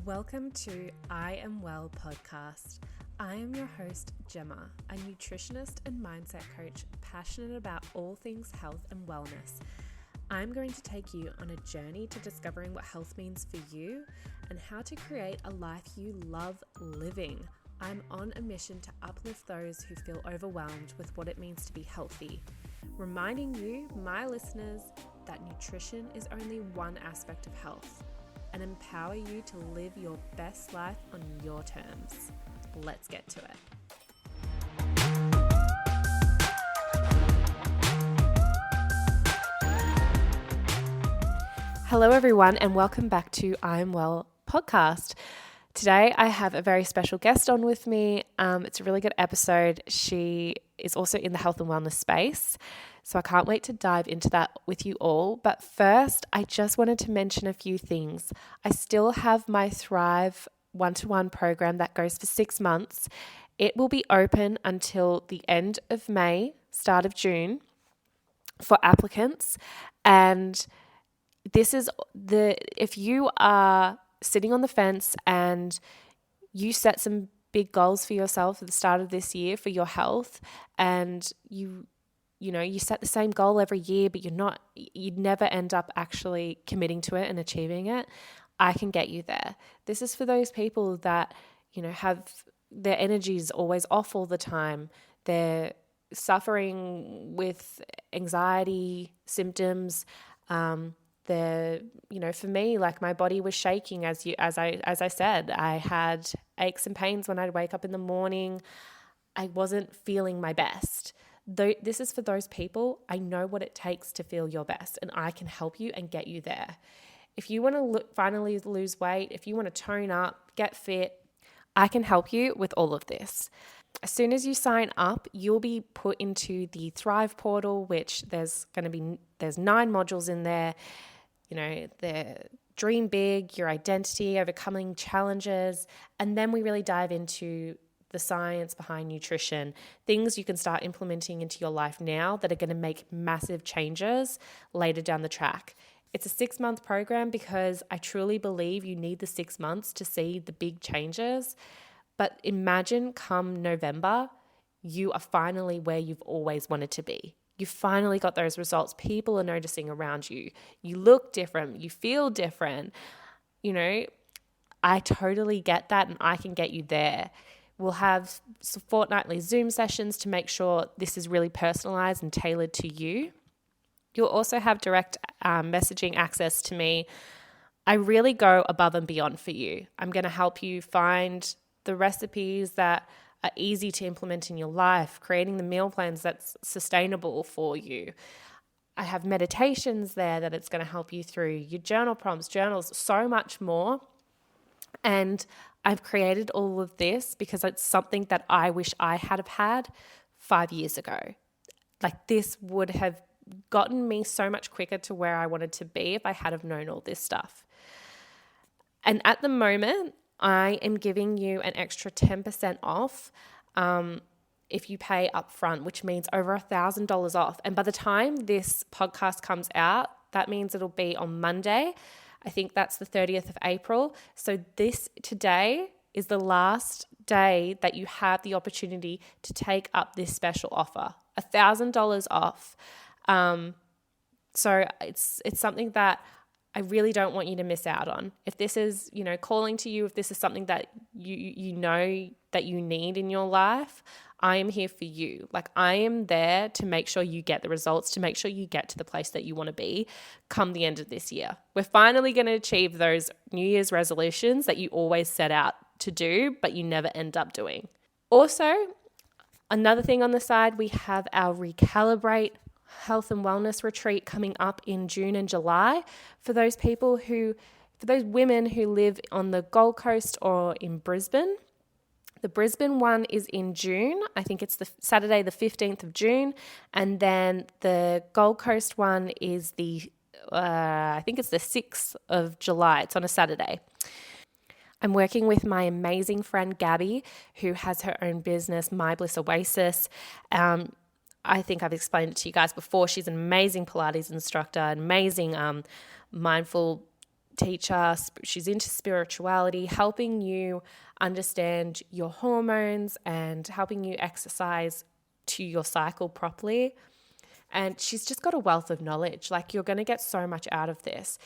Welcome to I Am Well podcast. I am your host, Gemma, a nutritionist and mindset coach passionate about all things health and wellness. I'm going to take you on a journey to discovering what health means for you and how to create a life you love living. I'm on a mission to uplift those who feel overwhelmed with what it means to be healthy, reminding you, my listeners, that nutrition is only one aspect of health, and empower you to live your best life on your terms. Let's get to it. Hello everyone, and welcome back to I'm Well podcast. Today I have a very special guest on with me. It's a really good episode. She is also in the health and wellness space, so I can't wait to dive into that with you all. But first, I just wanted to mention a few things. I still have my Thrive one-to-one program that goes for 6 months. It will be open until the end of May, start of June for applicants. And this is if you are sitting on the fence and you set some big goals for yourself at the start of this year for your health, and you set the same goal every year, but you'd never end up actually committing to it and achieving it, I can get you there. This is for those people that, have their energies always off all the time. They're suffering with anxiety symptoms. For me, like, my body was shaking as I said. I had aches and pains when I'd wake up in the morning. I wasn't feeling my best. This is for those people. I know what it takes to feel your best, and I can help you and get you there. If you want to finally lose weight, if you want to tone up, get fit, I can help you with all of this. As soon as you sign up, you'll be put into the Thrive portal, which there's 9 modules in there. The dream big, your identity, overcoming challenges, and then we really dive into the science behind nutrition, things you can start implementing into your life now that are going to make massive changes later down the track. It's a 6-month program because I truly believe you need the 6 months to see the big changes. But imagine come November, you are finally where you've always wanted to be. You finally got those results. People are noticing around you. You look different. You feel different. I totally get that, and I can get you there. We'll have fortnightly Zoom sessions to make sure this is really personalized and tailored to you. You'll also have direct messaging access to me. I really go above and beyond for you. I'm going to help you find the recipes that are easy to implement in your life, creating the meal plans that's sustainable for you. I have meditations there that it's going to help you through, your journal prompts, journals, so much more. And I've created all of this because it's something that I wish I had 5 years ago. Like, this would have gotten me so much quicker to where I wanted to be if I had have known all this stuff. And at the moment, I am giving you an extra 10% off if you pay up front, which means over $1,000 off. And by the time this podcast comes out, that means it'll be on Monday. I think that's the 30th of April. So today is the last day that you have the opportunity to take up this special offer, $1,000 off. So it's something that I really don't want you to miss out on. If this is, calling to you, if this is something that you know that you need in your life, I am here for you. Like, I am there to make sure you get the results, to make sure you get to the place that you want to be come the end of this year. We're finally going to achieve those New Year's resolutions that you always set out to do, but you never end up doing. Also, another thing on the side, we have our Recalibrate health and wellness retreat coming up in June and July for those women who live on the Gold Coast or in Brisbane. The Brisbane one is in June. I think it's the Saturday, the 15th of June. And then the Gold Coast one is I think it's the 6th of July. It's on a Saturday. I'm working with my amazing friend Gabby, who has her own business, My Bliss Oasis. I think I've explained it to you guys before. She's an amazing Pilates instructor, an amazing mindful teacher. She's into spirituality, helping you understand your hormones and helping you exercise to your cycle properly. And she's just got a wealth of knowledge. Like, you're going to get so much out of this.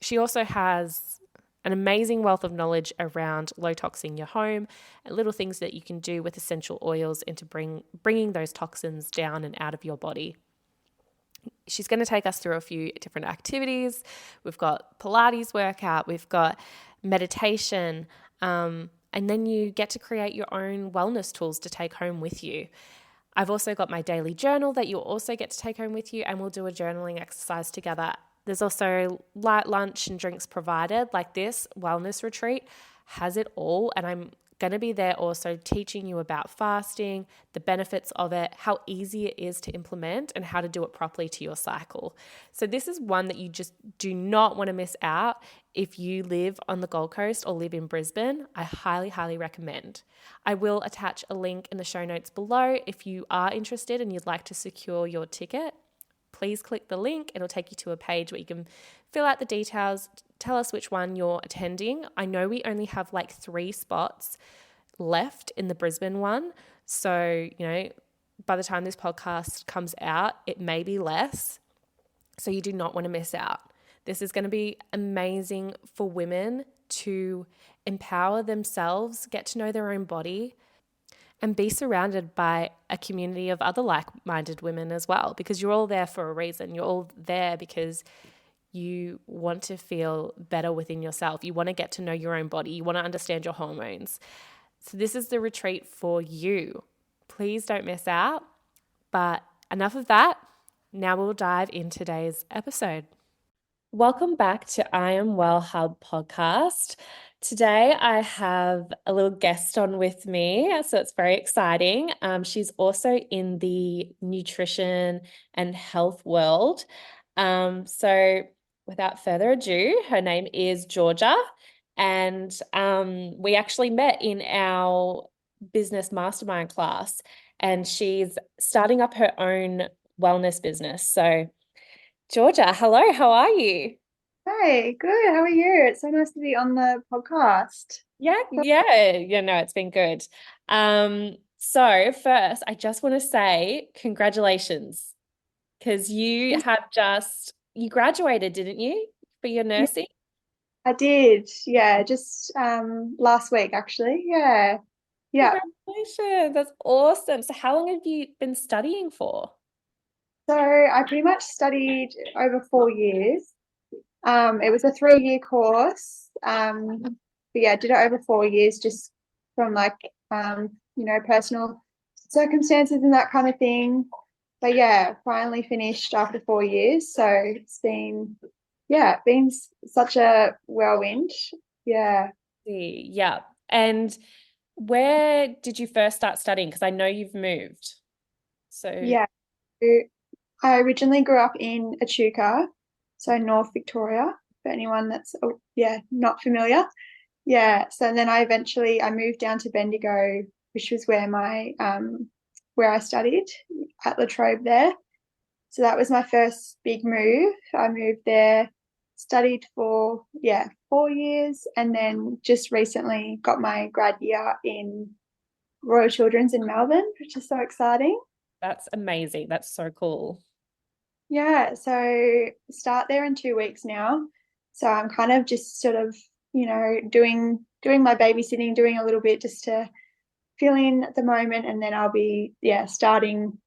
She also has an amazing wealth of knowledge around low toxing your home and little things that you can do with essential oils into bringing those toxins down and out of your body. She's going to take us through a few different activities. We've got Pilates workout, we've got meditation, and then you get to create your own wellness tools to take home with you. I've also got my daily journal that you'll also get to take home with you, and we'll do a journaling exercise together. There's also light lunch and drinks provided. Like, this wellness retreat has it all, and I'm going to be there also teaching you about fasting, the benefits of it, how easy it is to implement, and how to do it properly to your cycle. So this is one that you just do not want to miss out. If you live on the Gold Coast or live in Brisbane, I highly, highly recommend. I will attach a link in the show notes below. If you are interested and you'd like to secure your ticket, please click the link. It'll take you to a page where you can fill out the details, tell us which one you're attending. I know we only have like 3 spots left in the Brisbane one. So, by the time this podcast comes out, it may be less. So you do not want to miss out. This is going to be amazing for women to empower themselves, get to know their own body, and be surrounded by a community of other like-minded women as well, because you're all there for a reason. You're all there because you want to feel better within yourself. You want to get to know your own body. You want to understand your hormones. So this is the retreat for you. Please don't miss out. But enough of that. Now we'll dive into today's episode. Welcome back to I Am Well Hub podcast. Today I have a little guest on with me, so it's very exciting. She's also in the nutrition and health world. So without further ado, her name is Georgia, and we actually met in our business mastermind class, and she's starting up her own wellness business. So Georgia, hello, how are you? Hey, good. How are you? It's so nice to be on the podcast. Yeah, no, it's been good. So first, I just want to say congratulations, because you graduated, didn't you, for your Yeah, nursing? I did. Yeah, just last week actually. Yeah. Yeah. Congratulations, that's awesome. So how long have you been studying for? So I pretty much studied over 4 years. It was a 3-year course. But yeah, did it over 4 years just from like personal circumstances and that kind of thing. But yeah, finally finished after 4 years. So it's been such a whirlwind. Yeah. Yeah. And where did you first start studying? Because I know you've moved. So Yeah. I originally grew up in Echuca, so North Victoria, for anyone that's not familiar. Yeah. So then I moved down to Bendigo, which was where I studied at La Trobe there. So that was my first big move. I moved there, studied for 4 years, and then just recently got my grad year in Royal Children's in Melbourne, which is so exciting. that's amazing. That's so cool. Yeah, so start there in 2 weeks now. So I'm kind of just sort of, doing my babysitting, doing a little bit just to fill in at the moment, and then I'll be starting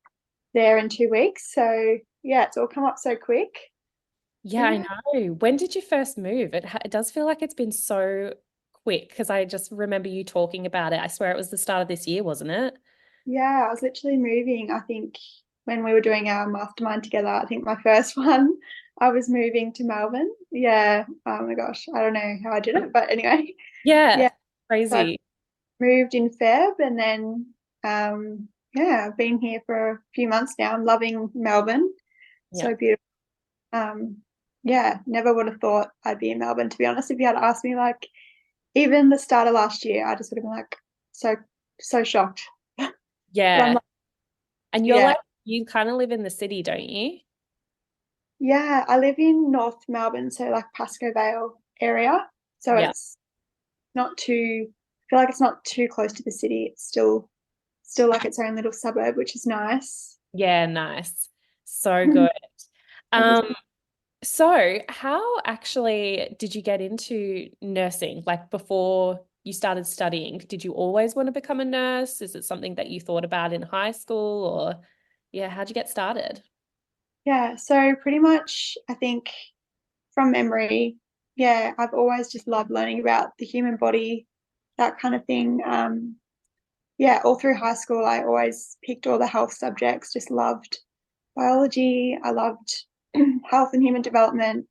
there in 2 weeks. So yeah, it's all come up so quick. Yeah, I know. When did you first move? It does feel like it's been so quick, because I just remember you talking about it. I swear it was the start of this year, wasn't it? Yeah, I was literally moving, I think, when we were doing our mastermind together. I think my first one, I was moving to Melbourne. Yeah. Oh my gosh. I don't know how I did it, but anyway. Yeah, Yeah. So I crazy. moved in Feb, and then I've been here for a few months now. I'm loving Melbourne. Yeah. So beautiful. Um, never would have thought I'd be in Melbourne, to be honest. If you had asked me like even the start of last year, I just would have been like so shocked. But I'm Yeah. like, And yeah. you kind of live in the city, don't you? Yeah, I live in North Melbourne, so like Pascoe Vale. area. So Yeah. it's not too, I feel like it's not too close to the city. It's still like its own little suburb, which is nice. Yeah, nice. So good. I just, Um, so how actually did you get into nursing? Like before you started studying, did you always want to become a nurse? Is it something that you thought about in high school or yeah, how'd you get started? yeah, so pretty much I think from memory, yeah, I've always just loved learning about the human body, that kind of thing. Yeah, all through high school, I always picked all the health subjects, just loved biology. I loved health and human development,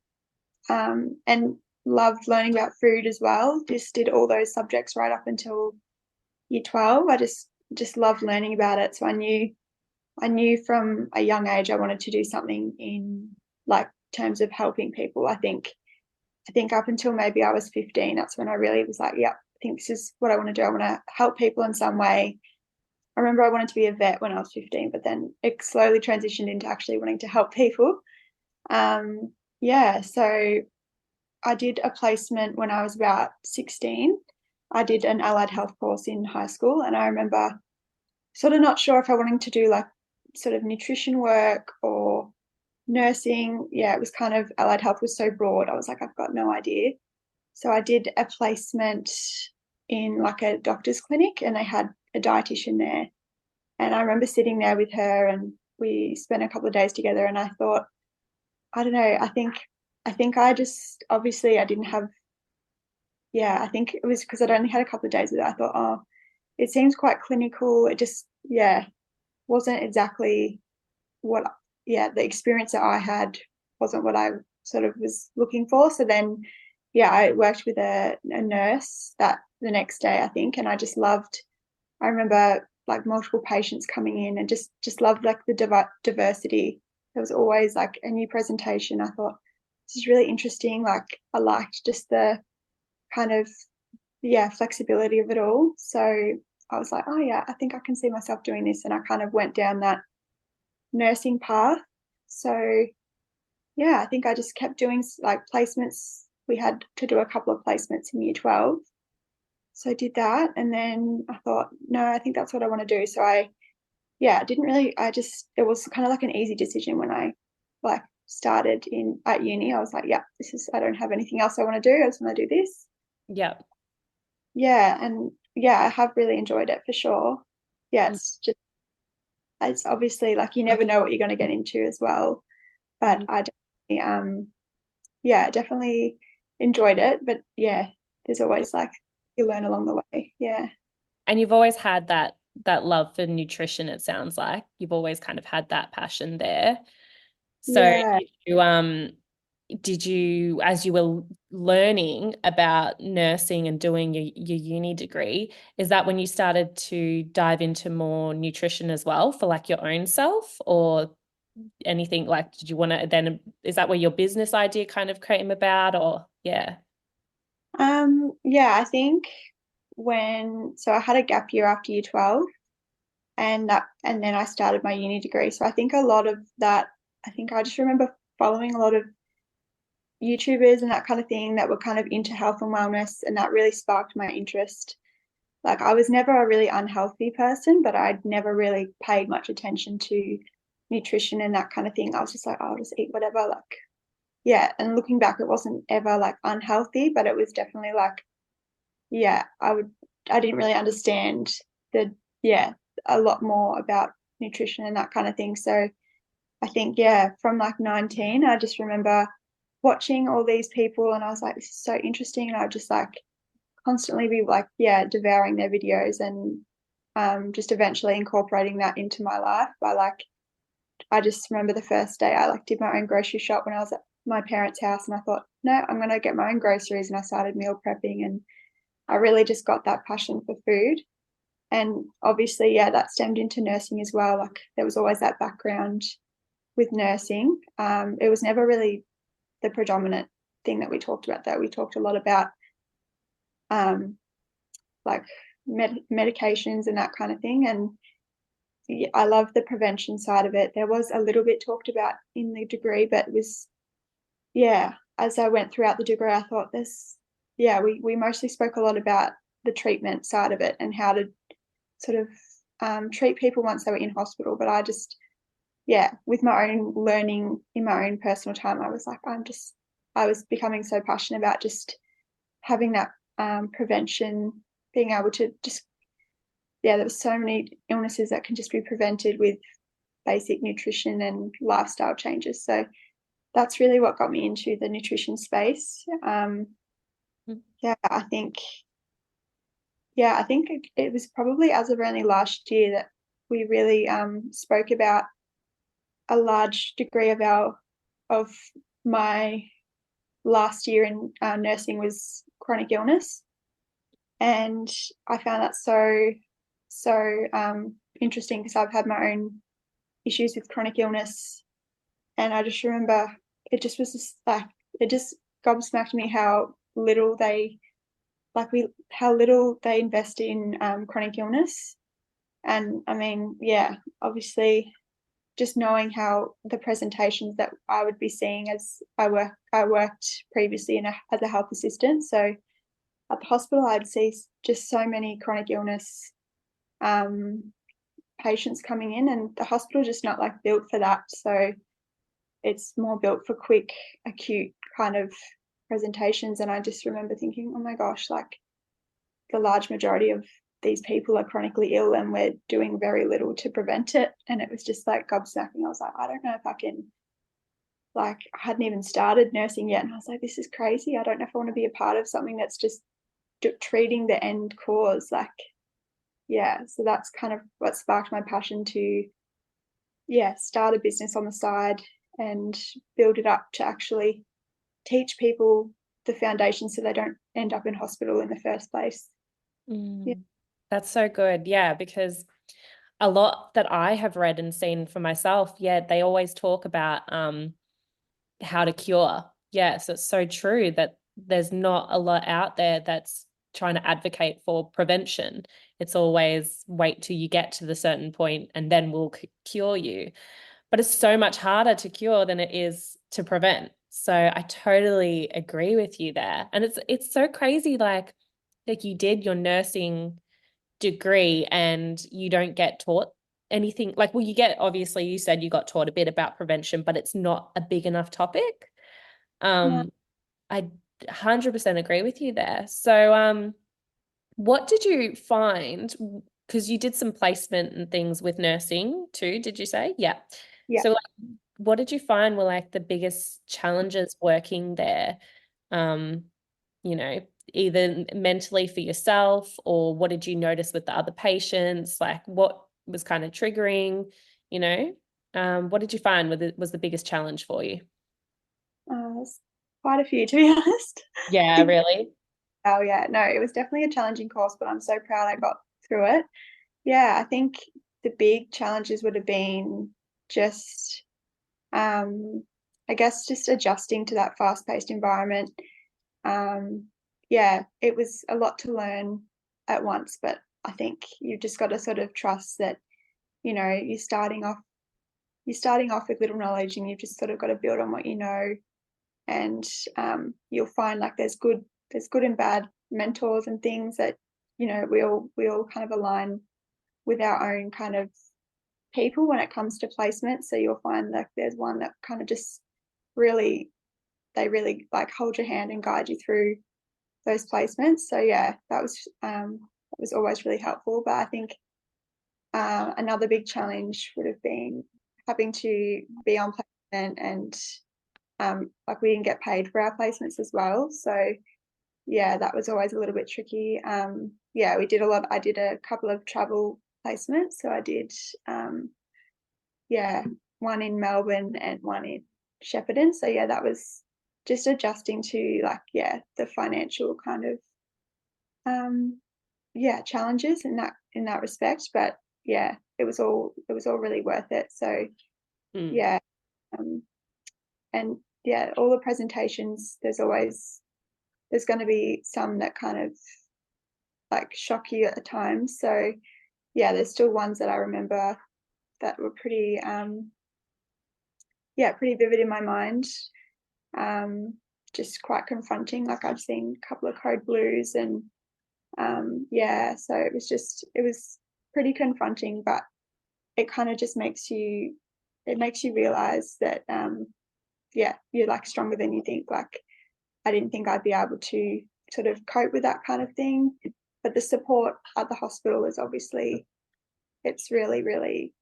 and loved learning about food as well. Just did all those subjects right up until year 12. I just loved learning about it. So I knew from a young age I wanted to do something in like terms of helping people. I think up until maybe I was 15, that's when I really was like, yeah, I think this is what I want to do. I want to help people in some way. I remember I wanted to be a vet when I was 15, but then it slowly transitioned into actually wanting to help people. Um, yeah, so I did a placement when I was about 16. I did an allied health course in high school, and I remember sort of not sure if I wanted to do like sort of nutrition work or nursing. Yeah, it was kind of allied health was so broad. I was like, I've got no idea. So I did a placement in like a doctor's clinic, and they had a dietitian there. And I remember sitting there with her, and we spent a couple of days together, and I thought, I don't know, I think I just obviously I didn't have, yeah, I think it was because I'd only had a couple of days with it. I thought, oh, it seems quite clinical. It just, yeah, wasn't exactly what, yeah, the experience that I had wasn't what I sort of was looking for. So then, yeah, I worked with a nurse that the next day, I think, and I just loved, I remember like multiple patients coming in and just loved like the diversity. There was always like a new presentation. I thought, this is really interesting. Like I liked just the kind of, yeah, flexibility of it all. So I was like, oh yeah, I think I can see myself doing this. And I kind of went down that nursing path. So yeah, I think I just kept doing like placements. We had to do a couple of placements in year 12. So I did that. And then I thought, no, I think that's what I want to do. So yeah, I didn't really, it was kind of like an easy decision when I like started in at uni. I was like, yeah, I don't have anything else I want to do. I just want to do this. Yeah. Yeah. And yeah, I have really enjoyed it for sure. Yeah. It's obviously like you never know what you're going to get into as well. But Mm. I definitely, yeah, definitely enjoyed it. But yeah, there's always like you learn along the way. Yeah. And you've always had that love for nutrition, it sounds like. You've always kind of had that passion there. So Yeah. did you, as you were learning about nursing and doing your uni degree, is that when you started to dive into more nutrition as well for like your own self or anything like, did you want to then, is that where your business idea kind of came about or yeah. Yeah, I think so I had a gap year after year 12, and then I started my uni degree. So I think a lot of that, I think I just remember following a lot of YouTubers and that kind of thing that were kind of into health and wellness, and that really sparked my interest. Like I was never a really unhealthy person, but I'd never really paid much attention to nutrition and that kind of thing. I was just like, oh, I'll just eat whatever. Like, yeah. And looking back, it wasn't ever like unhealthy, but it was definitely like, yeah, I didn't really understand yeah, a lot more about nutrition and that kind of thing. So I think, yeah, from like 19, I just remember watching all these people and I was like, this is so interesting. And I would just like constantly be like, yeah, devouring their videos and just eventually incorporating that into my life by like, I just remember the first day I like did my own grocery shop when I was at my parents' house and I thought, no, I'm going to get my own groceries. And I started meal prepping and I really just got that passion for food. And obviously, yeah, that stemmed into nursing as well. Like there was always that background with nursing. It was never really the predominant thing that we talked about, though. We talked a lot about um, like medications and that kind of thing. And yeah, I love the prevention side of it. There was a little bit talked about in the degree, but it was, yeah, as I went throughout the degree, I thought we mostly spoke a lot about the treatment side of it and how to sort of treat people once they were in hospital. But I just, with my own learning in my own personal time, I was like, I was becoming so passionate about just having that prevention, being able to just, there were so many illnesses that can just be prevented with basic nutrition and lifestyle changes. So that's really what got me into the nutrition space. I think, it was probably as of only last year that we really spoke about a large degree of my last year in nursing was chronic illness, and I found that so interesting because I've had my own issues with chronic illness, and I just remember it just was just like it just gobsmacked me how little they invest in chronic illness. And I mean, obviously just knowing how the presentations that I would be seeing as I worked previously as a health assistant. So at the hospital, I'd see just so many chronic illness patients coming in, and the hospital just not like built for that. So it's more built for quick, acute kind of presentations. And I just remember thinking, oh my gosh, like the large majority of these people are chronically ill and we're doing very little to prevent it. And it was just like gobsmacking. I was like, I don't know if I can, like, I hadn't even started nursing yet. And I was like, this is crazy. I don't know if I want to be a part of something that's just treating the end cause. Like, so that's kind of what sparked my passion to, start a business on the side and build it up to actually teach people the foundation so they don't end up in hospital in the first place. That's so good. Yeah, because a lot that I have read and seen for myself, they always talk about how to cure. Yeah, so it's so true that there's not a lot out there that's trying to advocate for prevention. It's always wait till you get to the certain point and then we'll cure you. But it's so much harder to cure than it is to prevent. So I totally agree with you there. And it's so crazy, like you did your nursing degree and you don't get taught anything. Like, well, you get, obviously you said you got taught a bit about prevention, but it's not a big enough topic. No. I 100% agree with you there. So what did you find? Because you did some placement and things with nursing too, did you say? Yeah. Yeah. So what did you find were like the biggest challenges working there? Um, you know, either mentally for yourself, or what did you notice with the other patients? Like what was kind of triggering, you know? What did you find was the biggest challenge for you? There's quite a few, to be honest. Yeah, really? Oh yeah, no, it was definitely a challenging course, but I'm so proud I got through it. Yeah, I think the big challenges would have been just, I guess, just adjusting to that fast-paced environment. It was a lot to learn at once, but I think you've just got to sort of trust that, you're starting off with little knowledge, and you've just sort of got to build on what you know. And you'll find like there's good and bad mentors and things that we all kind of align with our own kind of people when it comes to placement. So you'll find like there's one that kind of just really like hold your hand and guide you through those placements. So that was always really helpful. But I think another big challenge would have been having to be on placement, and like we didn't get paid for our placements as well. So that was always a little bit tricky. We did I did a couple of travel placements. So I did one in Melbourne and one in Shepparton. So that was just adjusting to the financial kind of challenges in that respect. But it was all really worth it. So yeah. And all the presentations, there's going to be some that kind of like shock you at the time. So there's still ones that I remember that were pretty pretty vivid in my mind. just quite confronting. Like I've seen a couple of code blues and so it was pretty confronting, but it kind of just makes you realize that you're like stronger than you think. Like I didn't think I'd be able to sort of cope with that kind of thing, but the support at the hospital is obviously, it's really, really,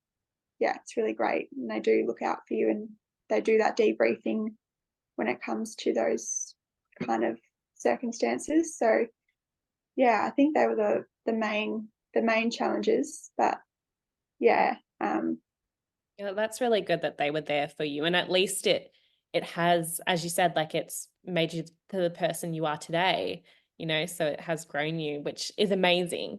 it's really great, and they do look out for you, and they do that debriefing when it comes to those kind of circumstances. So I think they were the main challenges, but yeah, That's really good that they were there for you. And at least it has, as you said, like it's made you to the person you are today, so it has grown you, which is amazing.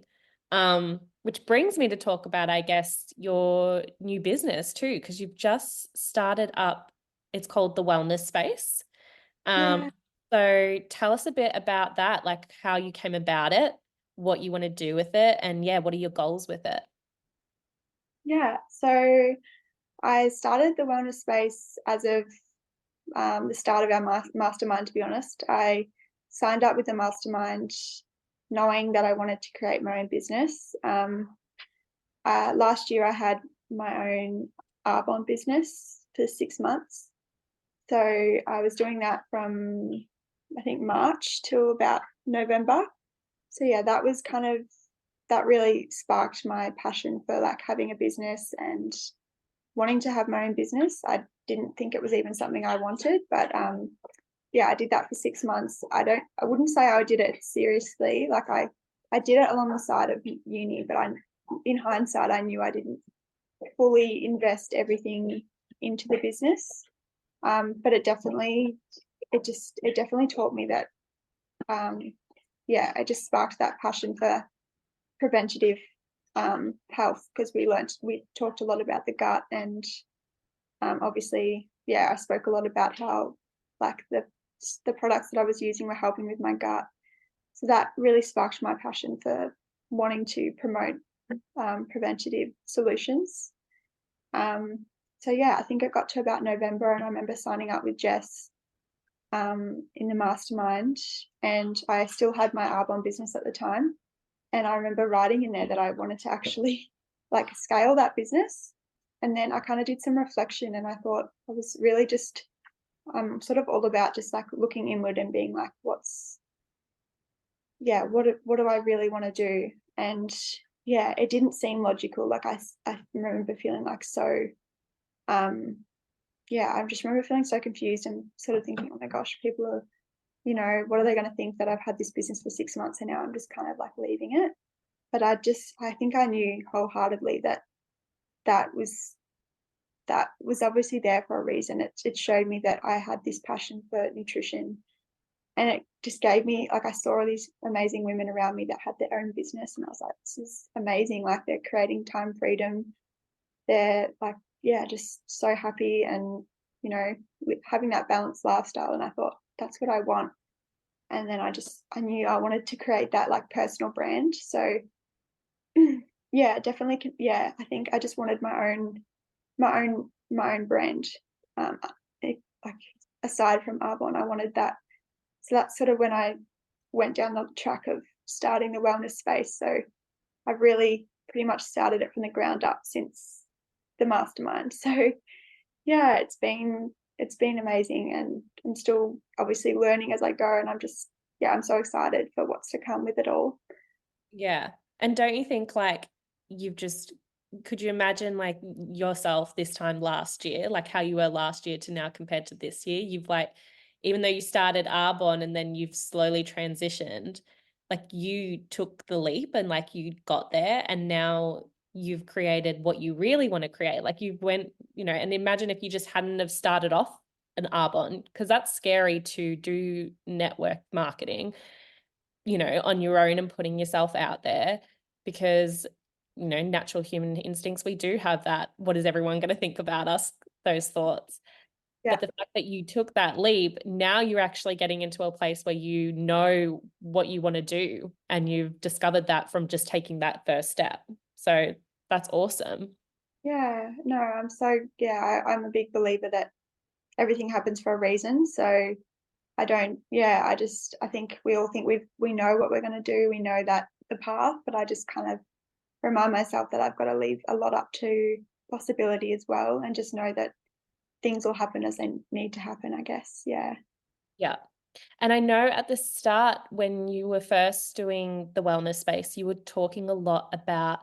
Which brings me to talk about, I guess, your new business too, because you've just started up, it's called the Wellness Space. yeah, So tell us a bit about that, like how you came about it, what you want to do with it, and what are your goals with it? yeah. So I started the wellness space as of the start of our mastermind. To be honest, I signed up with the mastermind knowing that I wanted to create my own business. Last year, I had my own Arbonne business for 6 months. So I was doing that from, I think, March to about November. So that was kind of, that really sparked my passion for like having a business and wanting to have my own business. I didn't think it was even something I wanted, but I did that for 6 months. I wouldn't say I did it seriously. Like I did it along the side of uni, but in hindsight, I knew I didn't fully invest everything into the business. But it definitely taught me that, it just sparked that passion for preventative health, because we talked a lot about the gut, and obviously, I spoke a lot about how like the products that I was using were helping with my gut. So that really sparked my passion for wanting to promote preventative solutions. I think it got to about November, and I remember signing up with Jess in the mastermind, and I still had my Arbonne business at the time. And I remember writing in there that I wanted to actually like scale that business. And then I kind of did some reflection, and I thought I was really just sort of all about just like looking inward and being like, what do I really want to do? And it didn't seem logical. Like I remember feeling like so um I just remember feeling so confused and sort of thinking, oh my gosh, people are, what are they going to think that I've had this business for 6 months and now I'm just kind of like leaving it. But I think I knew wholeheartedly that that was that was obviously there for a reason. It showed me that I had this passion for nutrition, and it just gave me, like, I saw all these amazing women around me that had their own business, and I was like, this is amazing. Like, they're creating time freedom. They're like, just so happy, and with having that balanced lifestyle. And I thought, that's what I want. And then I knew I wanted to create that like personal brand. So definitely. I think I just wanted my own brand. Like, aside from Arbonne, I wanted that. So that's sort of when I went down the track of starting the wellness space. So I've really pretty much started it from the ground up since the mastermind. So it's been amazing, and I'm still obviously learning as I go, and I'm so excited for what's to come with it all. Yeah. And don't you think like you've just, could you imagine like yourself this time last year, like how you were last year to now compared to this year? You've like, even though you started Arbonne and then you've slowly transitioned, like you took the leap and like you got there, and now you've created what you really want to create. Like you went, and imagine if you just hadn't have started off an Arbonne, because that's scary to do network marketing, on your own and putting yourself out there, because, natural human instincts, we do have that, what is everyone going to think about us, those thoughts. Yeah. But the fact that you took that leap, now you're actually getting into a place where you know what you want to do, and you've discovered that from just taking that first step. So that's awesome. Yeah, no, I'm a big believer that everything happens for a reason. So I think we all think we know what we're going to do. We know that the path, but I just kind of remind myself that I've got to leave a lot up to possibility as well, and just know that things will happen as they need to happen, I guess. Yeah. Yeah. And I know at the start, when you were first doing the wellness space, you were talking a lot about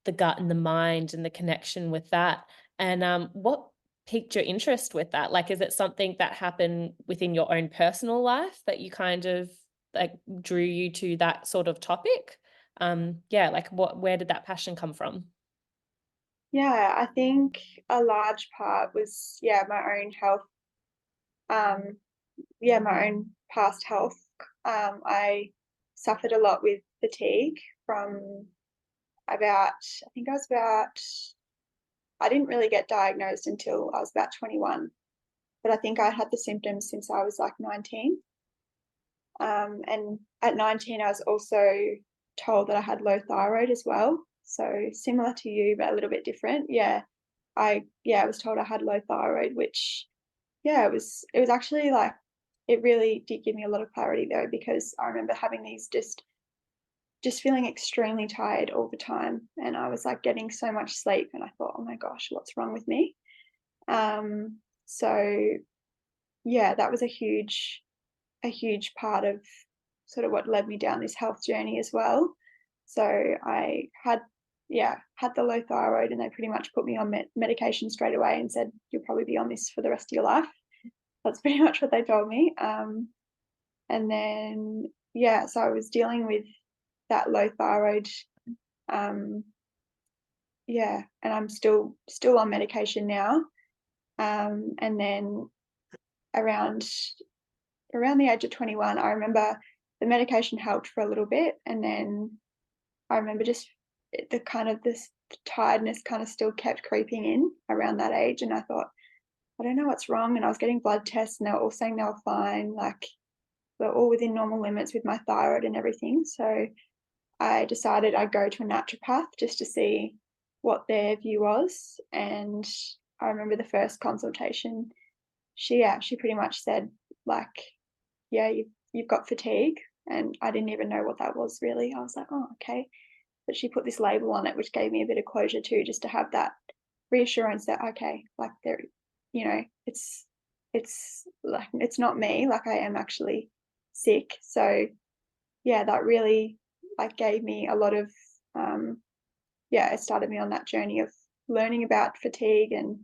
the gut and the mind and the connection with that. And what piqued your interest with that? Like, is it something that happened within your own personal life that you kind of like drew you to that sort of topic? Yeah, like where did that passion come from? Yeah, I think a large part was, my own health, um, my own past health. I suffered a lot with fatigue from about, I think I was about, I didn't really get diagnosed until I was about 21, but I think I had the symptoms since I was like 19. And at 19, I was also told that I had low thyroid as well. So similar to you, but a little bit different. I was told I had low thyroid, which it was actually like it really did give me a lot of clarity though, because I remember having these just feeling extremely tired all the time, and I was like getting so much sleep, and I thought, oh my gosh, what's wrong with me? So yeah, that was a huge part of sort of what led me down this health journey as well. So I had the low thyroid, and they pretty much put me on medication straight away and said, you'll probably be on this for the rest of your life. That's pretty much what they told me. And then, so I was dealing with that low thyroid. Um, and I'm still on medication now. And then around around the age of 21, I remember the medication helped for a little bit, and then I remember just the kind of this tiredness kind of still kept creeping in around that age, and I thought, I don't know what's wrong. And I was getting blood tests, and they were all saying they were fine, like they're all within normal limits with my thyroid and everything. So I decided I'd go to a naturopath just to see what their view was. And I remember the first consultation, she pretty much said, like, yeah, you've got fatigue. And I didn't even know what that was really. I was like, oh, okay. But she put this label on it, which gave me a bit of closure too, just to have that reassurance that, okay, like there, it's like, it's not me, like I am actually sick. So yeah, that really like gave me a lot of, it started me on that journey of learning about fatigue and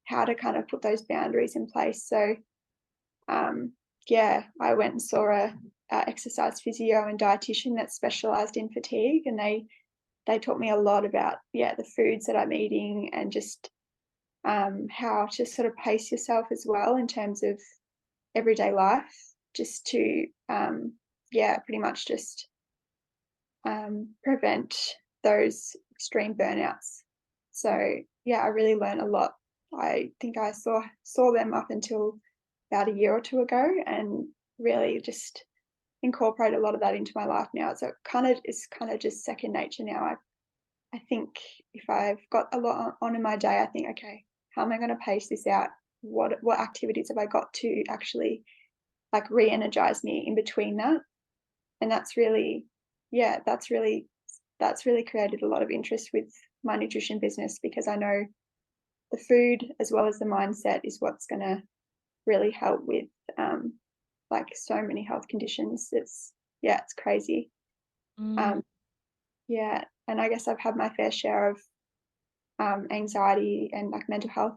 how to kind of put those boundaries in place. So um, I went and saw a exercise physio and dietitian that specialized in fatigue, and they taught me a lot about the foods that I'm eating, and just how to sort of pace yourself as well in terms of everyday life, just to pretty much just prevent those extreme burnouts. So I really learned a lot. I think I saw them up until about a year or two ago, and really just incorporate a lot of that into my life now. So it's kind of just second nature now. I think if I've got a lot on in my day, I think, okay, how am I going to pace this out? What activities have I got to actually like re-energize me in between that? And that's really created a lot of interest with my nutrition business, because I know the food as well as the mindset is what's going to really help with like so many health conditions. It's crazy. Mm. um, and I guess I've had my fair share of anxiety and like mental health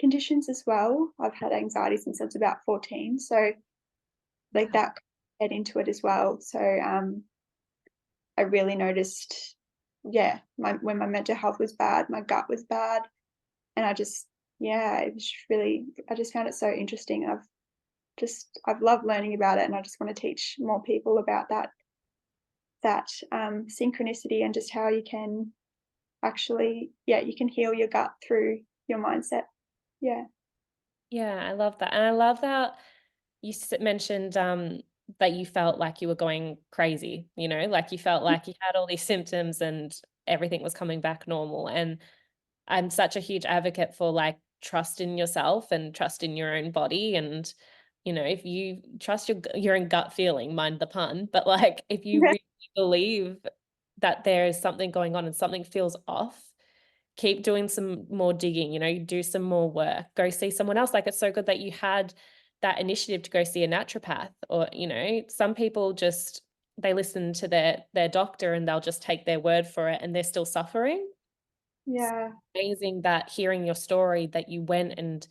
conditions as well. I've had anxiety since I was about 14, so like that head into it as well. So I really noticed, when my mental health was bad, my gut was bad, and it was really, I just found it so interesting. I've loved learning about it, and I just want to teach more people about that synchronicity, and just how you can actually, you can heal your gut through your mindset. Yeah. Yeah, I love that. And I love that you mentioned that you felt like you were going crazy, like you felt like you had all these symptoms and everything was coming back normal. And I'm such a huge advocate for like trust in yourself and trust in your own body. And, if you trust your own gut feeling, mind the pun, but like if you really believe that there is something going on and something feels off, keep doing some more digging, do some more work, go see someone else. Like, it's so good that you had that initiative to go see a naturopath, or, some people just, they listen to their doctor and they'll just take their word for it and they're still suffering. Yeah. Amazing that hearing your story, that you went and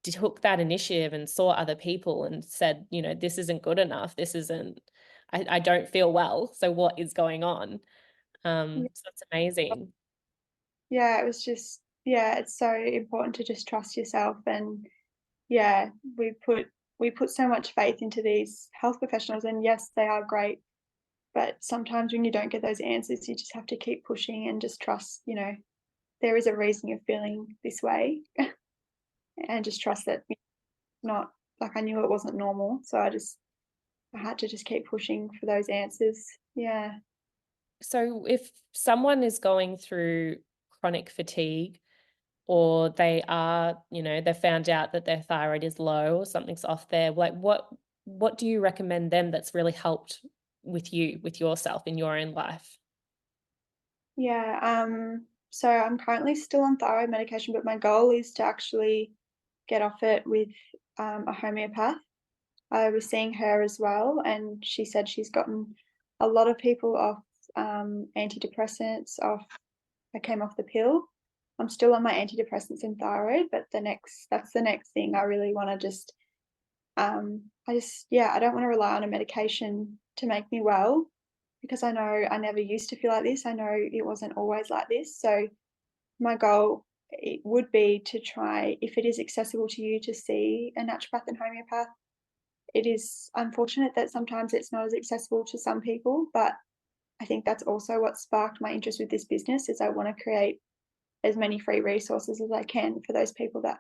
took that initiative and saw other people and said, this isn't good enough. This isn't, I don't feel well. So what is going on? So that's amazing. Yeah, it was just, yeah, it's so important to just trust yourself. And yeah, we put so much faith into these health professionals, and yes, they are great, but sometimes when you don't get those answers, you just have to keep pushing and just trust, there is a reason you're feeling this way, and just trust that it's not like, I knew it wasn't normal, so I had to just keep pushing for those answers. Yeah. So if someone is going through chronic fatigue, or they are, they've found out that their thyroid is low or something's off there, like what do you recommend them that's really helped with you, with yourself in your own life? Yeah, so I'm currently still on thyroid medication, but my goal is to actually get off it with a homeopath. I was seeing her as well, and she said she's gotten a lot of people off antidepressants. I came off the pill. I'm still on my antidepressants and thyroid, but that's the next thing. I really want to just yeah, I don't want to rely on a medication to make me well, because I know I never used to feel like this. I know it wasn't always like this. So my goal, it would be to try, if it is accessible to you, to see a naturopath and homeopath. It is unfortunate that sometimes it's not as accessible to some people, but I think that's also what sparked my interest with this business. Is I want to create as many free resources as I can for those people that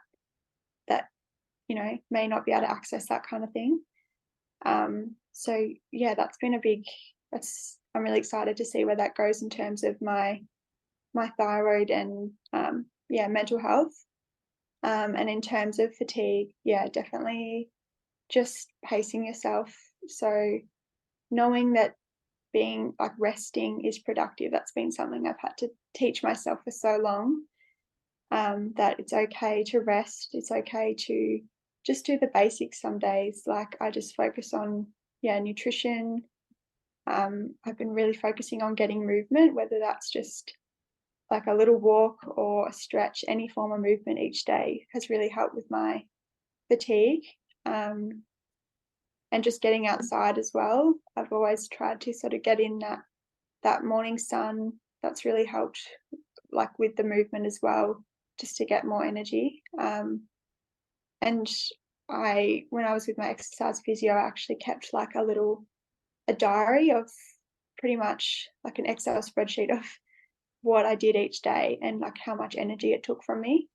may not be able to access that kind of thing. So yeah, that's been a big. That's I'm really excited to see where that goes in terms of my thyroid and yeah, mental health. And in terms of fatigue, yeah, definitely just pacing yourself. So knowing that being like resting is productive. That's been something I've had to teach myself for so long. That it's okay to rest. It's okay to just do the basics some days. Like, I just focus on, yeah, nutrition. I've been really focusing on getting movement, whether that's just like a little walk or a stretch, any form of movement each day has really helped with my fatigue. Um, and just getting outside as well. I've always tried to sort of get in that morning sun. That's really helped, like with the movement as well, just to get more energy. And when I was with my exercise physio, I actually kept like a diary of pretty much like an Excel spreadsheet of what I did each day and like how much energy it took from me.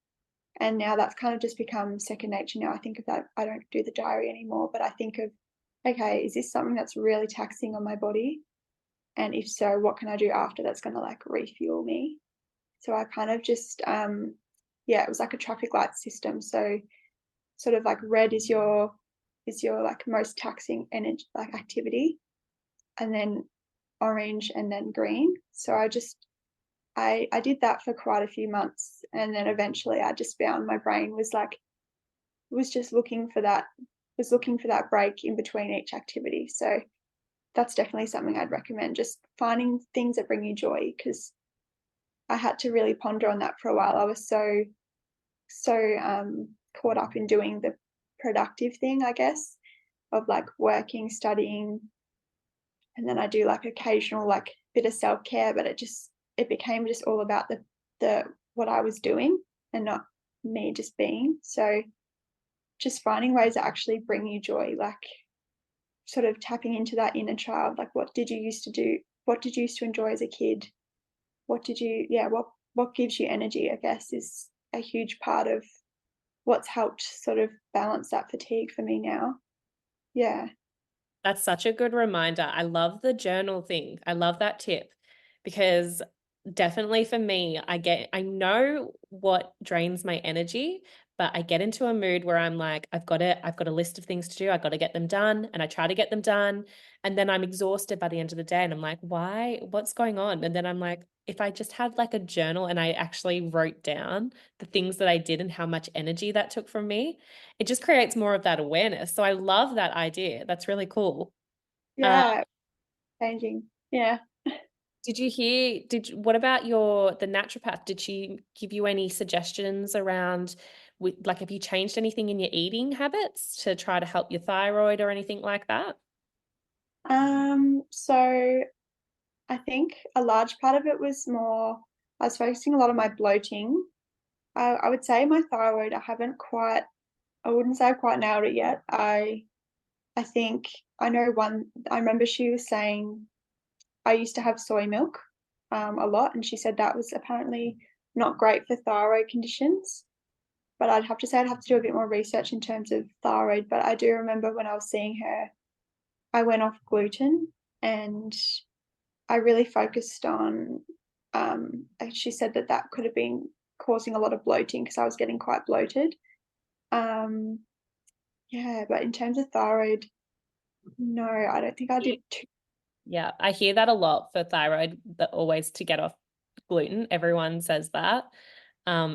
And now that's kind of just become second nature now. I think of that. I don't do the diary anymore, but I think of, okay, is this something that's really taxing on my body? And if so, what can I do after that's going to like refuel me? So I kind of just, yeah, it was like a traffic light system. So sort of like red is your like most taxing energy, like activity, and then orange and then green. So I did that for quite a few months, and then eventually I just found my brain was just looking for that break in between each activity. So that's definitely something I'd recommend, just finding things that bring you joy, because I had to really ponder on that for a while. I was so caught up in doing the productive thing, I guess, of like working, studying, and then I do like occasional like bit of self-care, but it became just all about the what I was doing and not me just being. So just finding ways that actually bring you joy, like sort of tapping into that inner child. Like, what did you used to do? What did you used to enjoy as a kid? What did you, yeah, what gives you energy, I guess, is a huge part of what's helped sort of balance that fatigue for me now. Yeah. That's such a good reminder. I love the journal thing. I love that tip, because definitely for me, I know what drains my energy, but I get into a mood where I'm like, I've got a list of things to do. I've got to get them done. And I try to get them done. And then I'm exhausted by the end of the day. And I'm like, why? What's going on? And then I'm like, if I just had like a journal and I actually wrote down the things that I did and how much energy that took from me, it just creates more of that awareness. So I love that idea. That's really cool. Uh, Yeah, changing. Yeah. what about the naturopath? Did she give you any suggestions around like, have you changed anything in your eating habits to try to help your thyroid or anything like that? So I think a large part of it was more, I was focusing a lot on my bloating. I would say my thyroid, I wouldn't say I've quite nailed it yet. I think I remember she was saying I used to have soy milk a lot, and she said that was apparently not great for thyroid conditions. But I'd have to say I'd have to do a bit more research in terms of thyroid. But I do remember when I was seeing her, I went off gluten and I really focused on, she said that that could have been causing a lot of bloating because I was getting quite bloated. Um, yeah, but in terms of thyroid, no, I don't think I did too. Yeah, I hear that a lot for thyroid, that always to get off gluten. Everyone says that.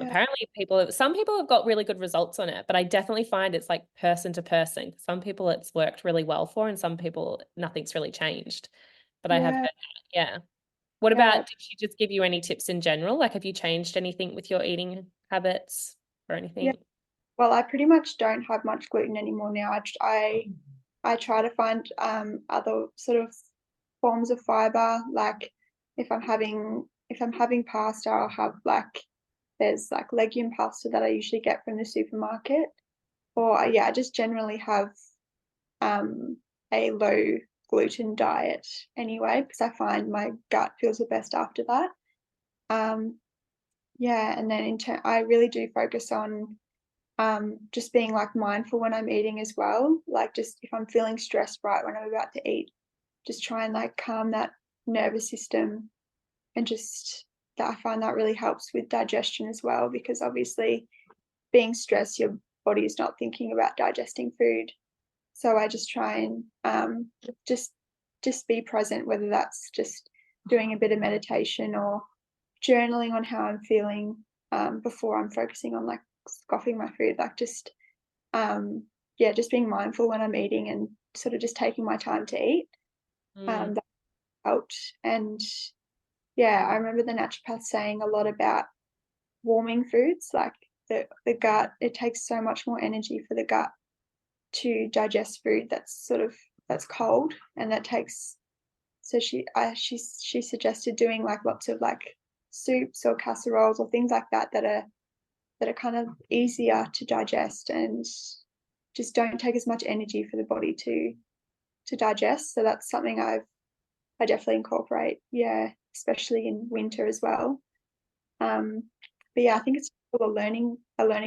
Yeah, Apparently some people have got really good results on it, but I definitely find it's like person to person. Some people it's worked really well for, and some people nothing's really changed. But I have heard yeah, that. Yeah. What about, yeah, did she just give you any tips in general? Like, have you changed anything with your eating habits or yeah. anything? Well, I pretty much don't have much gluten anymore now. I try to find other sort of forms of fiber. Like if I'm having pasta, I'll have like there's like legume pasta that I usually get from the supermarket. Or yeah, I just generally have um a low gluten diet anyway, because I find my gut feels the best after that. Um yeah, and then I really do focus on just being like mindful when I'm eating as well. Like just if I'm feeling stressed right when I'm about to eat, just try and like calm that nervous system and just that I find that really helps with digestion as well because obviously being stressed, your body is not thinking about digesting food. So I just try and just just be present, whether that's just doing a bit of meditation or journaling on how I'm feeling before I'm focusing on like scoffing my food, like just um, yeah, just being mindful when I'm eating and sort of just taking my time to eat. Mm, That helped. And yeah, I remember the naturopath saying a lot about warming foods, like the gut. It takes so much more energy for the gut to digest food that's cold, and that takes. So she suggested doing like lots of like soups or casseroles or things like that are kind of easier to digest and just don't take as much energy for the body to digest. So that's something I definitely incorporate. Yeah, especially in winter as well. Um, but yeah, I think it's still a learning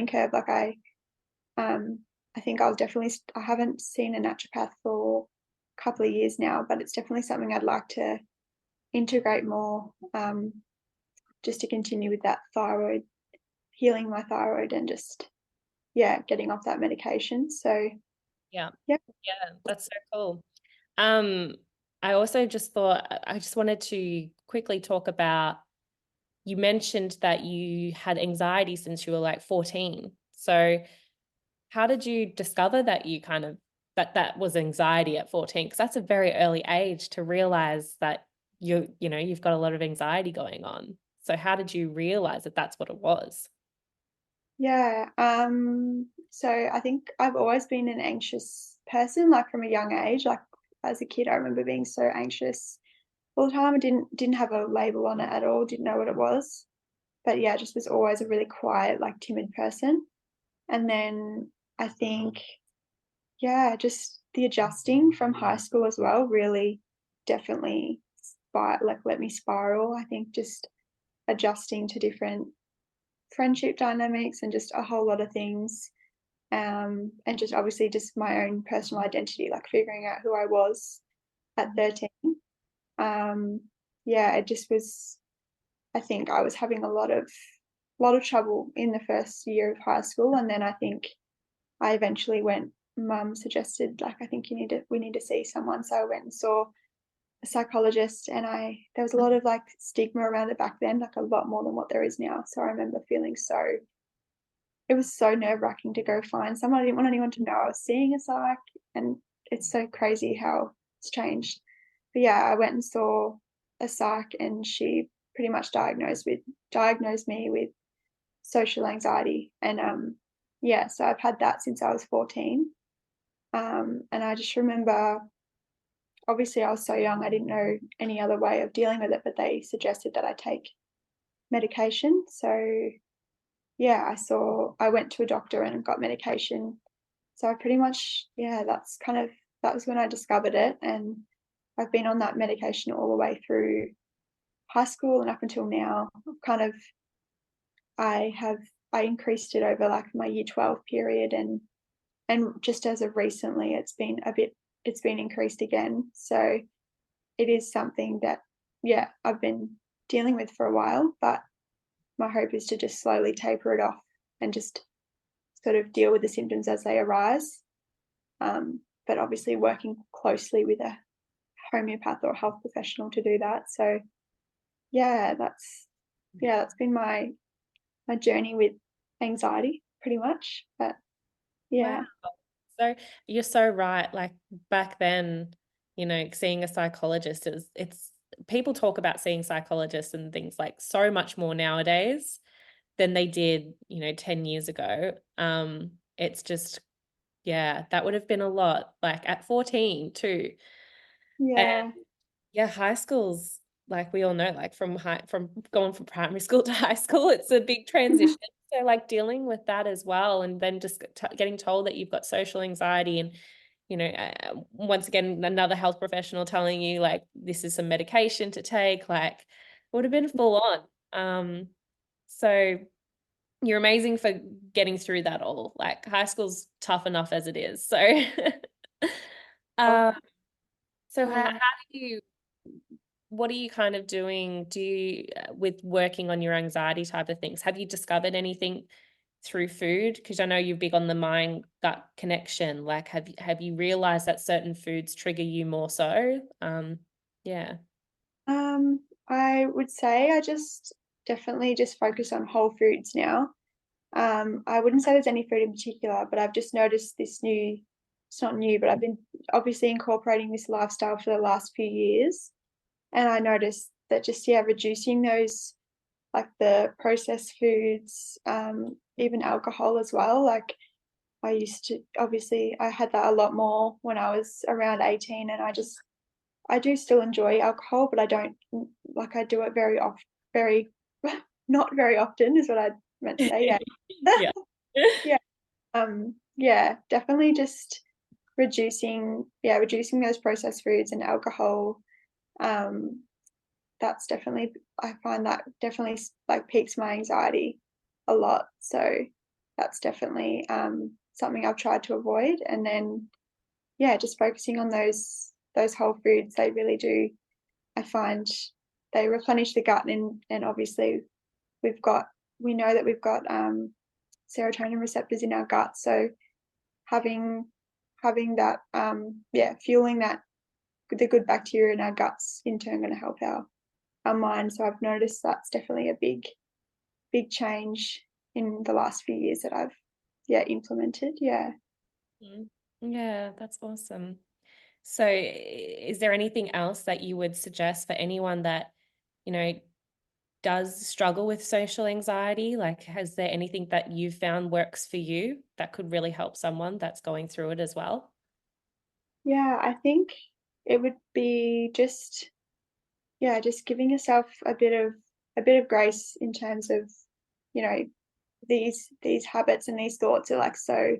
curve. Um, I think I haven't seen a naturopath for a couple of years now, but it's definitely something I'd like to integrate more. Just to continue with that thyroid, healing my thyroid, and just yeah, getting off that medication. So yeah. yeah, Yeah, that's so cool. Um, I also just thought I just wanted to quickly talk about, you mentioned that you had anxiety since you were like 14. So how did you discover that you kind of that was anxiety at 14? Because that's a very early age to realize that you've got a lot of anxiety going on. So how did you realize that that's what it was? yeah. So I think I've always been an anxious person, like from a young age. Like as a kid, I remember being so anxious all the time. I didn't have a label on it at all, didn't know what it was. But yeah, just was always a really quiet, like timid person. And then I think, yeah, just the adjusting from high school as well really definitely let me spiral. I think just adjusting to different friendship dynamics and just a whole lot of things. And just obviously just my own personal identity, like figuring out who I was at 13. Um, yeah, it just was, I think I was having a lot of lot of trouble in the first year of high school, and then I think I eventually went. Mum suggested, like, I think we need to see someone, so I went and saw a psychologist, and there was a lot of like stigma around it back then, like a lot more than what there is now. So I remember feeling it was so nerve wracking to go find someone. I didn't want anyone to know I was seeing a psych, and it's so crazy how it's changed. But yeah, I went and saw a psych, and she pretty much diagnosed me with social anxiety, and yeah, so I've had that since I was 14. And I just remember, obviously, I was so young, I didn't know any other way of dealing with it, but they suggested that I take medication. So yeah, I went to a doctor and got medication. So I pretty much, yeah, that was when I discovered it. And I've been on that medication all the way through high school and up until now. Kind of, I have, I increased it over like my year 12 period, and just as of recently, it's been increased again. So it is something that, yeah, I've been dealing with for a while, but my hope is to just slowly taper it off and just sort of deal with the symptoms as they arise. But obviously working closely with a homeopath or health professional to do that. So yeah, that's been my journey with anxiety pretty much. But Wow. yeah. So you're so right. Like back then, seeing a psychologist it's people talk about seeing psychologists and things like so much more nowadays than they did, 10 years ago. It's just, yeah, that would have been a lot, like at 14 too. And Yeah. yeah, high school's like we all know, like from going from primary school to high school, it's a big transition. So like dealing with that as well, and then just getting told that you've got social anxiety, and once again another health professional telling you like this is some medication to take, like it would have been full on. So you're amazing for getting through that all. Like high school's tough enough as it is. So, Oh, uh, so how yeah. do you? What are you kind of doing? Do you with working on your anxiety type of things? Have you discovered anything through food? Because I know you're big on the mind gut connection. Like, have you realized that certain foods trigger you more so? Yeah. I would say I just definitely just focus on whole foods now. I wouldn't say there's any food in particular, but I've just noticed it's not new, but I've been obviously incorporating this lifestyle for the last few years. And I noticed that just, yeah, reducing those, like the processed foods, even alcohol as well. Like I used to, obviously, I had that a lot more when I was around 18, and I do still enjoy alcohol, but I don't like I do it very not very often is what I meant to say. Yeah. Yeah. Yeah. Yeah, definitely just reducing those processed foods and alcohol. Um, that's definitely I find that definitely like peaks my anxiety a lot. So that's definitely something I've tried to avoid. And then yeah, just focusing on those whole foods, they really do. I find they replenish the gut, and obviously we've got we know that we've got serotonin receptors in our gut, so having having that yeah, fueling that the good bacteria in our guts in turn going to help our mind. So I've noticed that's definitely a big change in the last few years that I've implemented. Yeah. Mhm. Yeah, that's awesome. So, is there anything else that you would suggest for anyone that, you know, does struggle with social anxiety? Like, has there anything that you've found works for you that could really help someone that's going through it as well? Yeah, I think it would be just yeah, just giving yourself a bit of grace in terms of, you know, these habits and these thoughts are like so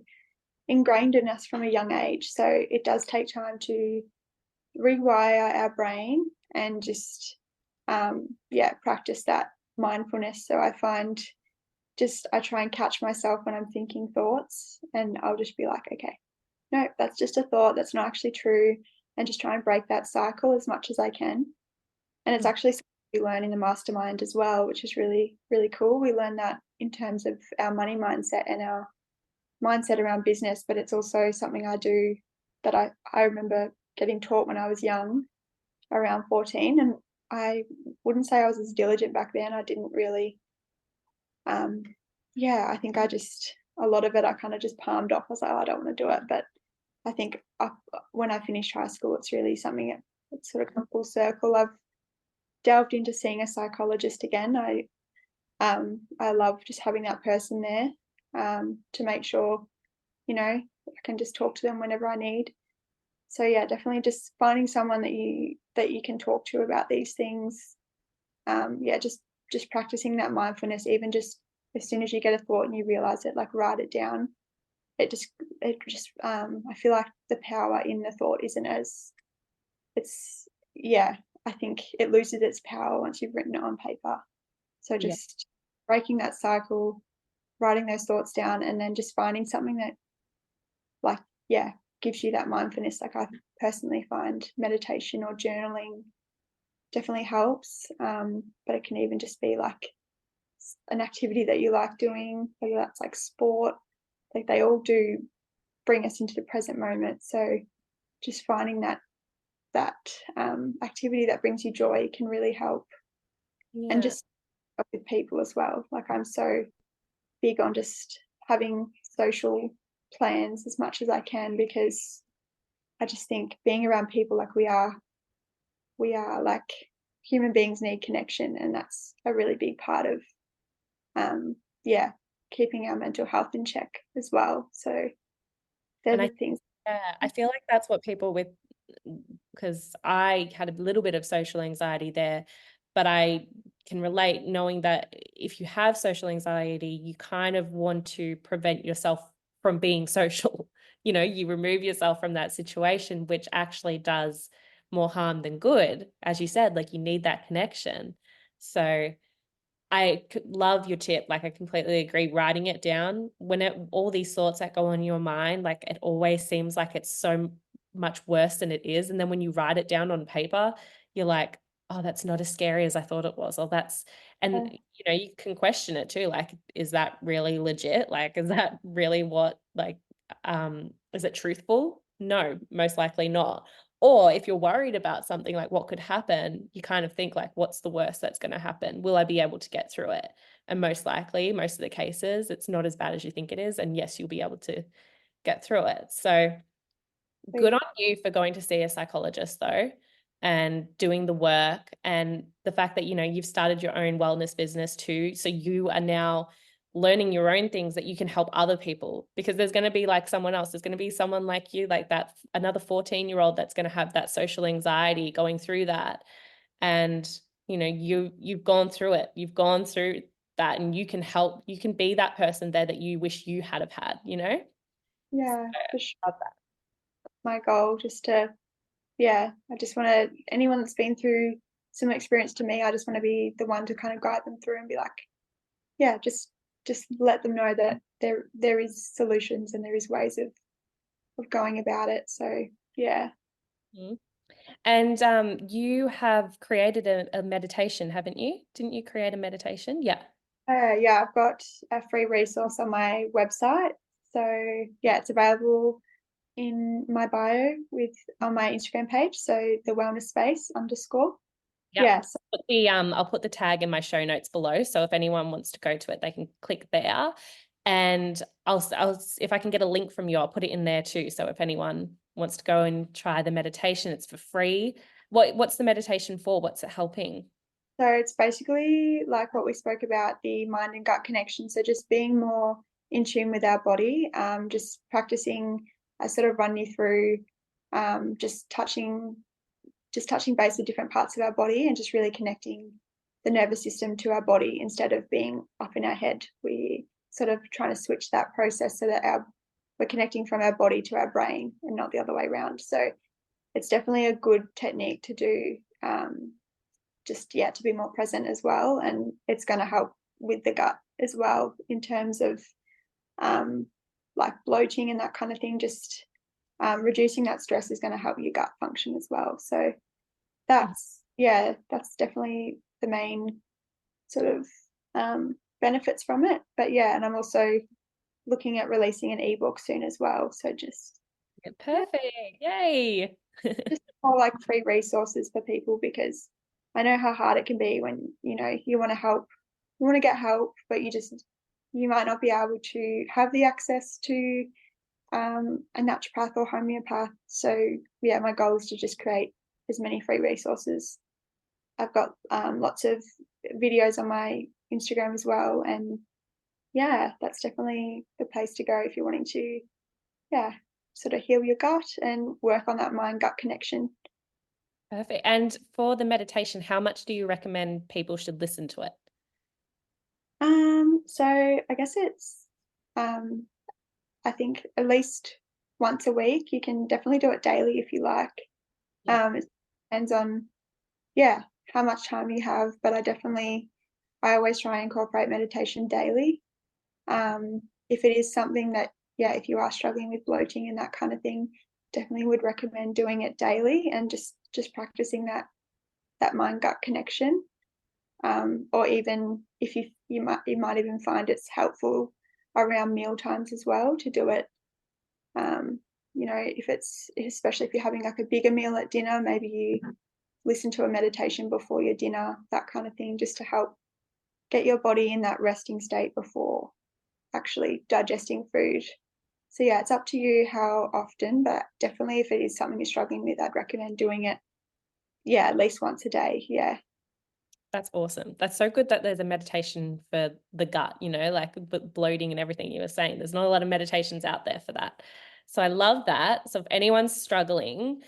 ingrained in us from a young age. So it does take time to rewire our brain and just yeah, practice that mindfulness. So I find just I try and catch myself when I'm thinking thoughts, and I'll just be like, okay, no, that's just a thought, that's not actually true, and just try and break that cycle as much as I can. And it's Mm. actually something we learn in the mastermind as well, which is really, really cool. We learn that in terms of our money mindset and our mindset around business, but it's also something I do that I remember getting taught when I was young, around 14, and I wouldn't say I was as diligent back then. I didn't really, I think a lot of it I kind of just palmed off. I was like, oh, I don't want to do it. But I think when I finished high school, it's really something it's sort of come full circle. I've delved into seeing a psychologist again. I love just having that person there, to make sure, I can just talk to them whenever I need. So yeah, definitely just finding someone that you can talk to about these things. Just practicing that mindfulness, even just as soon as you get a thought and you realize it, like write it down. I feel like the power in the thought isn't as it's yeah, I think it loses its power once you've written it on paper. So Yeah. just breaking that cycle, writing those thoughts down, and then just finding something that, like, yeah, gives you that mindfulness. Like, I personally find meditation or journaling definitely helps. But it can even just be like an activity that you like doing, whether that's like sport. Like, they all do bring us into the present moment. So just finding that activity that brings you joy can really help. And Yeah. just with people as well. Like, I'm so big on just having social plans as much as I can, because I just think being around people, like, we are like, human beings need connection, and that's a really big part of um yeah keeping our mental health in check as well. So they're And the I things. Yeah, I feel like that's what people with, because I had a little bit of social anxiety there, but I can relate knowing that if you have social anxiety, you kind of want to prevent yourself from being social. You remove yourself from that situation, which actually does more harm than good. As you said, like you need that connection. So I love your tip. Like, I completely agree. Writing it down when all these thoughts that go on in your mind, like it always seems like it's so much worse than it is. And then when you write it down on paper, you're like, oh, that's not as scary as I thought it was. And you can question it too. Like, is that really legit? Like, is that really is it truthful? No, most likely not. Or if you're worried about something like what could happen, you kind of think like, what's the worst that's going to happen? Will I be able to get through it? And most likely, most of the cases, it's not as bad as you think it is. And yes, you'll be able to get through it. So good on you for going to see a psychologist though, and doing the work, and the fact that, you've started your own wellness business too. So you are now learning your own things that you can help other people, because there's going to be like someone else. There's going to be someone like you, like that, another 14-year-old that's going to have that social anxiety going through that. And, you've gone through it. You've gone through that, and you can help, you can be that person there that you wish you had have had. Yeah, for sure. Love that. My goal, just to, I just want to, anyone that's been through similar experience to me, I just want to be the one to kind of guide them through and be like, just let them know that there is solutions and there is ways of going about it. So yeah. Mhm. And you have created a meditation, haven't you? Didn't you create a meditation? Yeah. Yeah, I've got a free resource on my website. So yeah, it's available in my bio on my Instagram page. So the wellness space _. Yep. Yeah. So I'll put the tag in my show notes below. So if anyone wants to go to it, they can click there. And if I can get a link from you, I'll put it in there too. So if anyone wants to go and try the meditation, it's for free. What's the meditation for? What's it helping? So it's basically like what we spoke about, the mind and gut connection. So just being more in tune with our body, just practicing. I sort of run you through just touching base with different parts of our body, and just really connecting the nervous system to our body instead of being up in our head. We sort of trying to switch that process so that we're connecting from our body to our brain and not the other way around. So it's definitely a good technique to do, to be more present as well. And it's going to help with the gut as well, in terms of like bloating and that kind of thing. Just reducing that stress is going to help your gut function as well. So that's definitely the main sort of benefits from it. But yeah, and I'm also looking at releasing an ebook soon as well. So just yeah, Perfect. Yay. just more like free resources for people, because I know how hard it can be when, you want to help, you want to get help, but you might not be able to have the access to a naturopath or homeopath. So yeah, my goal is to just create as many free resources. I've got lots of videos on my Instagram as well, and yeah, that's definitely the place to go if you're wanting to, yeah, sort of heal your gut and work on that mind gut connection. Perfect. And for the meditation, how much do you recommend people should listen to it? So I guess it's I think at least once a week. You can definitely do it daily if you like. Yeah. It depends on, yeah, how much time you have, but I always try and incorporate meditation daily. If it is something that, yeah, if you are struggling with bloating and that kind of thing, definitely would recommend doing it daily and just practicing that mind gut connection. Or even if you might even find it's helpful around meal times as well to do it. If it's, especially if you're having like a bigger meal at dinner, maybe you listen to a meditation before your dinner, that kind of thing, just to help get your body in that resting state before actually digesting food. So yeah, it's up to you how often, but definitely if it is something you're struggling with, I'd recommend doing it, yeah, at least once a day. Yeah. That's awesome. That's so good that there's a meditation for the gut, like bloating and everything you were saying. There's not a lot of meditations out there for that. So I love that. So if anyone's struggling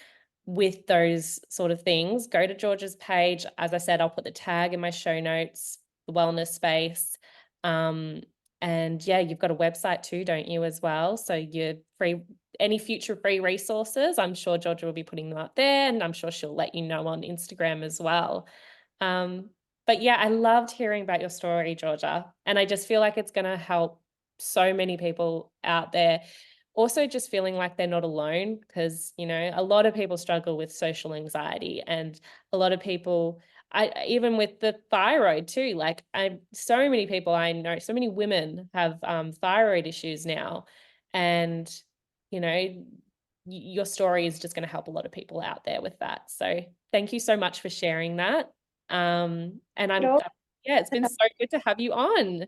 with those sort of things, go to Georgia's page. As I said, I'll put the tag in my show notes, the wellness space. And yeah, you've got a website too, don't you, as well? So you're free, any future free resources, I'm sure Georgia will be putting them up there, and I'm sure she'll let you know on Instagram as well. But yeah, I loved hearing about your story, Georgia. And I just feel like it's going to help so many people out there. Also, just feeling like they're not alone, because, a lot of people struggle with social anxiety, and a lot of people, even with the thyroid too, like so many people I know, so many women have thyroid issues now. And, your story is just going to help a lot of people out there with that. So thank you so much for sharing that. And yeah, it's been so good to have you on.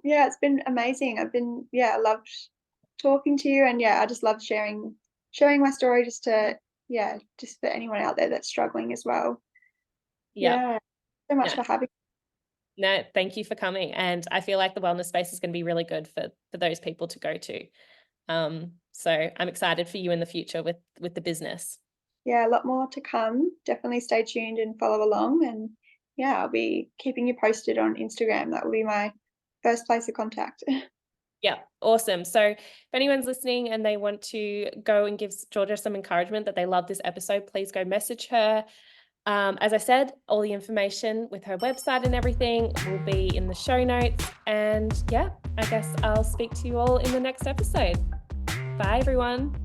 Yeah, it's been amazing. I loved talking to you, and yeah, I just love sharing my story, just for anyone out there that's struggling as well. Yeah. Yeah, so much No, for having. no, thank you for coming. And I feel like the wellness space is going to be really good for those people to go to. So I'm excited for you in the future with the business. Yeah, a lot more to come. Definitely stay tuned and follow along. And yeah, I'll be keeping you posted on Instagram. That will be my first place of contact. Yeah, awesome. So if anyone's listening and they want to go and give Georgia some encouragement that they love this episode, please go message her. As I said, all the information with her website and everything will be in the show notes. And yeah, I guess I'll speak to you all in the next episode. Bye, everyone.